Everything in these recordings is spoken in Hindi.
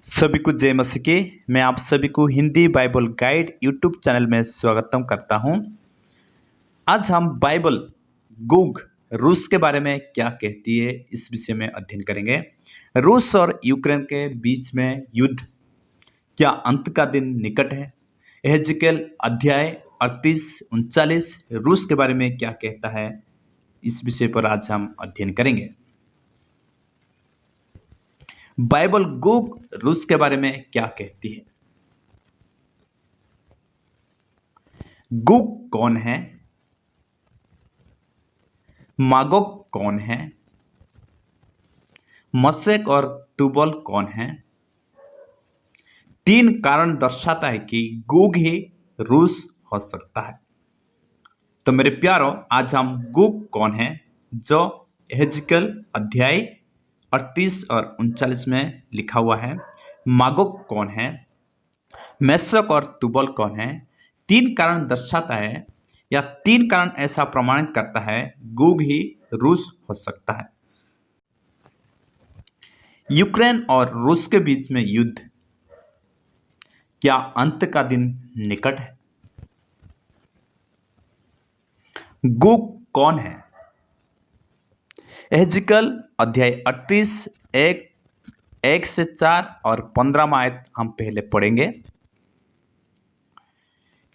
सभी को जय मसीह की। मैं आप सभी को Hindi Bible guide YouTube channel में स्वागतम करता हूं। आज हम बाइबल गोग रूस के बारे में क्या कहती है इस विषय में अध्ययन करेंगे। रूस और यूक्रेन के बीच में युद्ध, क्या अंत का दिन निकट है? एहेजकेल अध्याय 38-39 रूस के बारे में क्या कहता है, इस विषय पर आज हम अध्ययन करेंगे। बाइबल गोग रूस के बारे में क्या कहती है? गोग कौन है? मागोग कौन है? मशेक और तुबल कौन है? 3 कारण दर्शाता है कि गोग ही रूस हो सकता है। तो मेरे प्यारों, आज हम गोग कौन है जो एहेजकेल अध्याय 38 और 39 में लिखा हुआ है। मागोग कौन है? मेशक और तुबल कौन है? 3 कारण दर्शाता है, या 3 कारण ऐसा प्रमाणित करता है गोग ही रूस हो सकता है। यूक्रेन और रूस के बीच में युद्ध, क्या अंत का दिन निकट है? गोग कौन है? एहेजकेल अध्याय 38 1 से 4 और 15 आयत हम पहले पढ़ेंगे।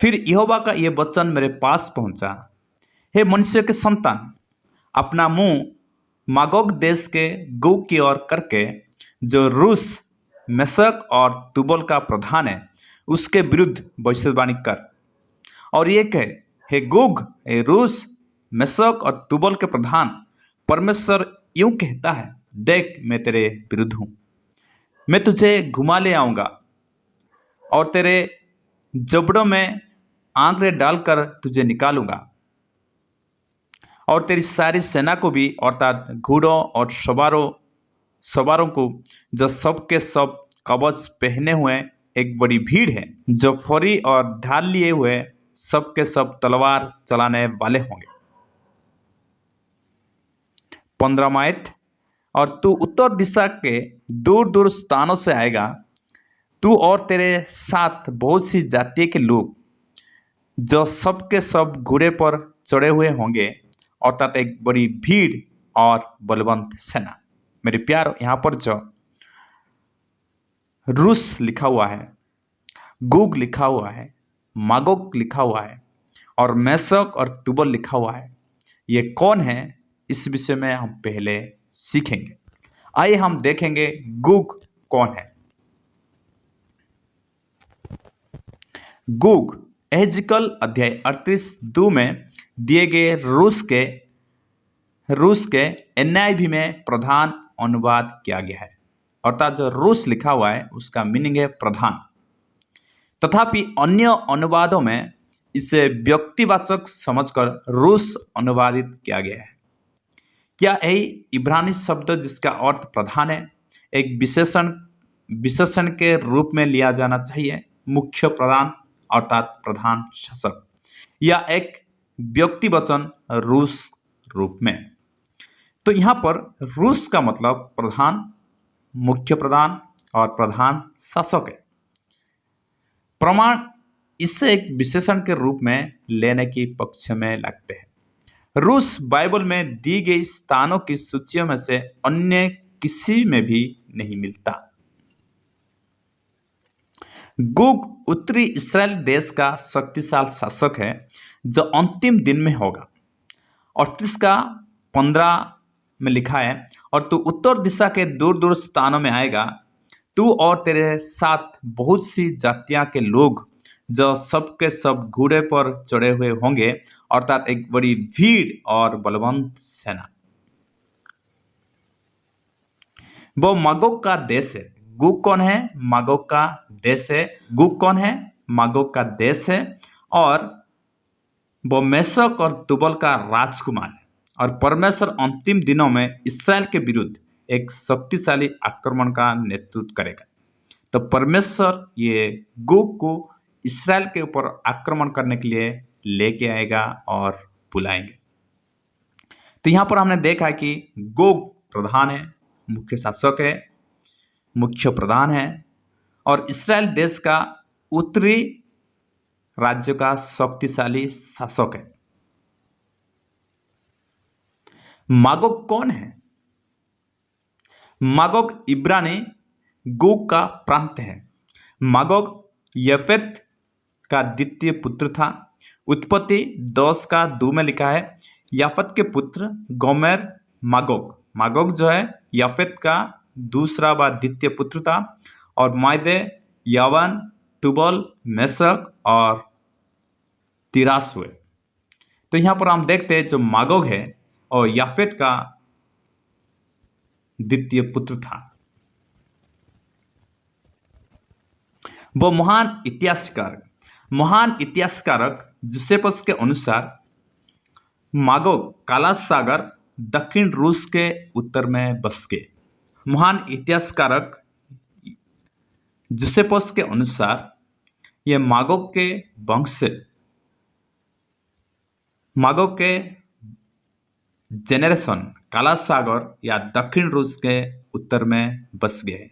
फिर यहोवा का यह वचन मेरे पास पहुंचा, हे मनुष्य के संतान, अपना मुंह मागोग देश के गोग की ओर करके, जो रूस, मेशक और तुबल का प्रधान है, उसके विरुद्ध भविष्यवाणी कर और ये कहे, हे गोग, हे रूस, मेशक और तुबल के प्रधान, परमेश्वर यूं कहता है, देख, मैं तेरे विरुद्ध हूं। मैं तुझे घुमा ले आऊंगा और तेरे जबड़ों में आंकड़े डालकर तुझे निकालूंगा और तेरी सारी सेना को भी, अर्थात घोड़ों और सवारों को, जो सबके सब कवच पहने हुए एक बड़ी भीड़ है, जो फौरी और ढाल लिए हुए सबके सब तलवार चलाने वाले होंगे। 15 आयत, और तू उत्तर दिशा के दूर दूर स्थानों से आएगा, तू और तेरे साथ बहुत सी जाति के लोग, जो सबके सब घोड़े पर चढ़े हुए होंगे, अर्थात एक बड़ी भीड़ और बलवंत सेना। मेरे प्यार, यहां पर जो रूस लिखा हुआ है, गोग लिखा हुआ है, मागोग लिखा हुआ है और मेशक और तुबल लिखा हुआ है, ये कौन है, इस विषय में हम पहले सीखेंगे। आइए हम देखेंगे गोग कौन है। गोग एहेजकेल अध्याय 38:2 में दिए गए रूस के NIV में प्रधान अनुवाद किया गया है, अर्थात जो रूस लिखा हुआ है उसका मीनिंग है प्रधान। तथापि अन्य अनुवादों में इसे व्यक्तिवाचक समझकर रूस अनुवादित किया गया है। क्या यही इब्रानी शब्द जिसका अर्थ प्रधान है एक विशेषण के रूप में लिया जाना चाहिए, मुख्य प्रधान अर्थात प्रधान शासक, या एक व्यक्तिवचन रूस रूप में? तो यहां पर रूस का मतलब प्रधान, मुख्य प्रधान और प्रधान शासक है। प्रमाण इससे एक विशेषण के रूप में लेने की पक्ष में लगते हैं। रूस बाइबल में दी गई स्थानों की सूचियों में से अन्य किसी में भी नहीं मिलता। गोग उत्तरी इस्राएल देश का शक्तिशाली शासक है जो अंतिम दिन में होगा। 38 का 15 में लिखा है, और तू उत्तर दिशा के दूर दूर स्थानों में आएगा, तू और तेरे साथ बहुत सी जातियां के लोग, जो सबके सब घोड़े पर चढ़े हुए होंगे, अर्थात एक बड़ी भीड़ और बलवंत सेना। वो मागोग का देश है। गोग कौन है? मागोग का देश है। गोग कौन है? मागोग का देश है। और वो मेशक और तुबल का राजकुमार है। और परमेश्वर अंतिम दिनों में इस्राएल के विरुद्ध एक शक्तिशाली आक्रमण का नेतृत्व करेगा। तो परमेश्वर ये गोग को इस्राएल के ऊपर आक्रमण करने के लिए लेके आएगा और बुलाएंगे। तो यहां पर हमने देखा कि गोग प्रधान है, मुख्य शासक है, मुख्य प्रधान है, और इसराइल देश का उत्तरी राज्य का शक्तिशाली शासक है। मागोग कौन है? मागोग इब्रानी गोग का प्रांत है। मागोग यफेत का द्वितीय पुत्र था। उत्पत्ति 10 का 2 में लिखा है, याफत के पुत्र गोमेर मागोग। मागोग जो है याफेत का दूसरा व द्वितीय पुत्र था। और मायदे, यावन, टुबल, मेशक और तिरास हुए। तो यहां पर हम देखते हैं जो मागोग है और याफेत का द्वितीय पुत्र था। वो महान इतिहासकारक जोसेफस के अनुसार मागोग काला सागर दक्षिण रूस के उत्तर में बस गए। महान इतिहासकारक जोसेफस के अनुसार यह मागोग के जेनरेशन काला सागर या दक्षिण रूस के उत्तर में बस गए।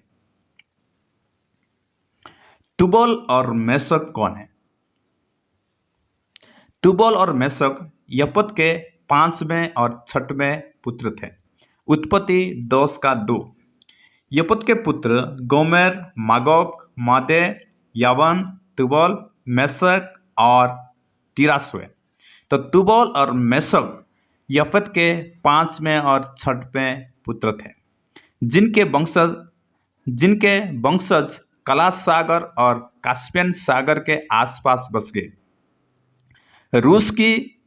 तुबल और मेशक कौन है? तुबल और मेशक यफत के 5वें और 6वें पुत्र थे। उत्पत्ति 10 का 2। यफत के पुत्र गोमेर, मागोग, मादे, यावन, तुबल, मेशक और तिरास हुए। तो तुबल और मेशक यफत के 5वें और 6वें पुत्र थे, जिनके वंशज काला सागर और कास्पियन सागर के आसपास बस गए। रूस की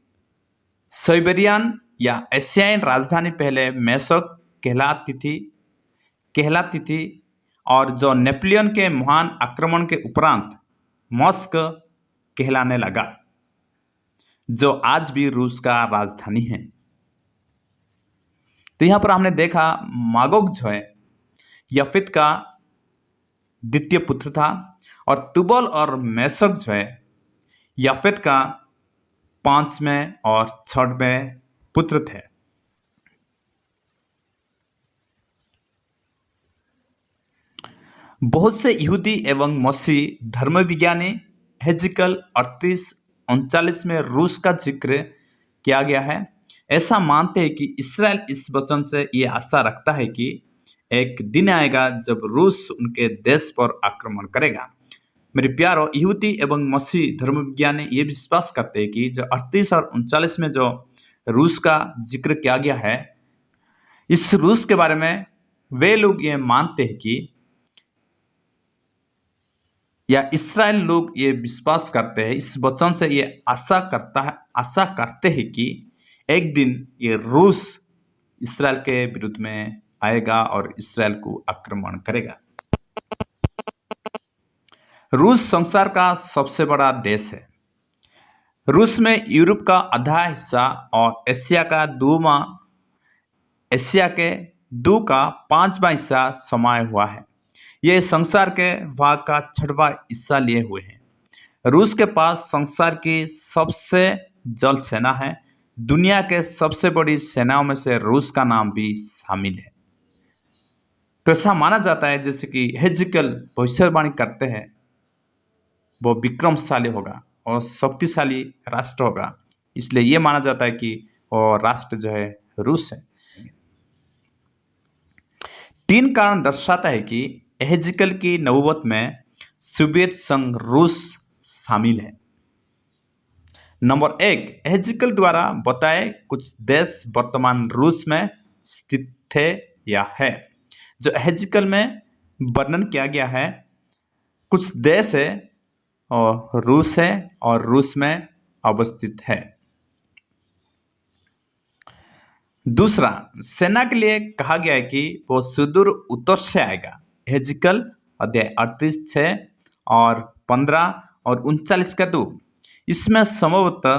साइबेरियन या एशियाई राजधानी पहले मेशक कहलाती थी और जो नेपोलियन के महान आक्रमण के उपरांत मस्क कहलाने लगा, जो आज भी रूस का राजधानी है। तो यहां पर हमने देखा मागोग जो है यफेत का द्वितीय पुत्र था और तुबल और मेशक जो है याफेत का 5वें और 6वें पुत्र थे। बहुत से यहूदी एवं मसीह धर्मविज्ञानी हेजिकल 38-39 में रूस का जिक्र किया गया है। ऐसा मानते हैं कि इसराइल इस वचन से यह आशा रखता है कि एक दिन आएगा जब रूस उनके देश पर आक्रमण करेगा। मेरे प्यारों, यहूदी एवं मसीह धर्मविज्ञानी ये विश्वास करते हैं कि जो 38 और 39 में जो रूस का जिक्र किया गया है, इस रूस के बारे में वे लोग ये मानते हैं कि या इसराइल लोग ये विश्वास करते हैं, इस वचन से ये आशा करते हैं कि एक दिन ये रूस इसराइल के विरुद्ध में आएगा और इसराइल को आक्रमण करेगा। रूस संसार का सबसे बड़ा देश है। रूस में यूरोप का आधा हिस्सा और एशिया के 2/5 हिस्सा समाया हुआ है। यह संसार के भाग का 6वां हिस्सा लिए हुए हैं। रूस के पास संसार की सबसे जल सेना है। दुनिया के सबसे बड़ी सेनाओं में से रूस का नाम भी शामिल है। तो ऐसा माना जाता है जैसे कि हेजिकल भविष्यवाणी करते हैं, वो विक्रमशाली होगा और शक्तिशाली राष्ट्र होगा। इसलिए यह माना जाता है कि वो राष्ट्र जो है रूस है। 3 कारण दर्शाता है कि हेजिकल की नबूवत में सोवियत संघ रूस शामिल है। नंबर 1, हेजिकल द्वारा बताए कुछ देश वर्तमान रूस में स्थित थे या है। जो हेजिकल में वर्णन किया गया है, कुछ देश है और रूस है और रूस में अवस्थित है। दूसरा, सेना के लिए कहा गया है कि वो सुदूर उत्तर से आएगा। हेजिकल अध्याय 38:6 और 15 और 39 का 2। इसमें संभवतः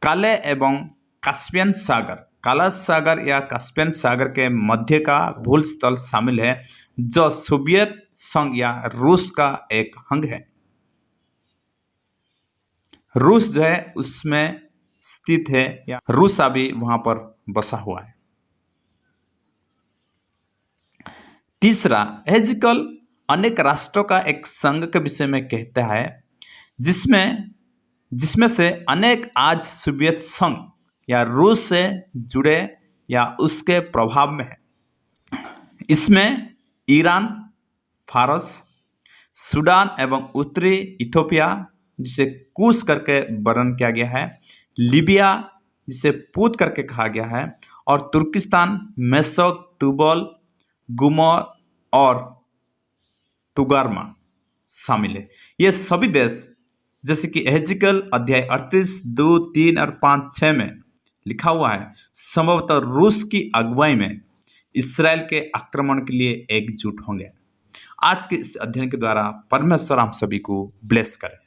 काले एवं कास्पियन सागर, काला सागर या कास्पियन सागर के मध्य का भूल स्थल शामिल है, जो सोवियत संघ या रूस का एक अंग है। रूस जो है उसमें स्थित है या रूस अभी वहां पर बसा हुआ है। तीसरा, हेजिकल अनेक राष्ट्रों का एक संघ के विषय में कहता है, जिसमें जिसमें से अनेक आज सोवियत संघ या रूस से जुड़े या उसके प्रभाव में है। इसमें ईरान, फारस, सूडान एवं उत्तरी इथियोपिया, जिसे कूश करके वर्णन किया गया है, लीबिया, जिसे पूत करके कहा गया है, और तुर्किस्तान, मेसक, तुबल, गुमर और तुगारमा शामिल है। ये सभी देश, जैसे कि एहजिकल अध्याय 38, 2, 3 और 5, 6 में लिखा हुआ है, संभवतः रूस की अगुवाई में इसराइल के आक्रमण के लिए एकजुट होंगे। आज के इस अध्ययन के द्वारा परमेश्वर हम सभी को ब्लेस करें।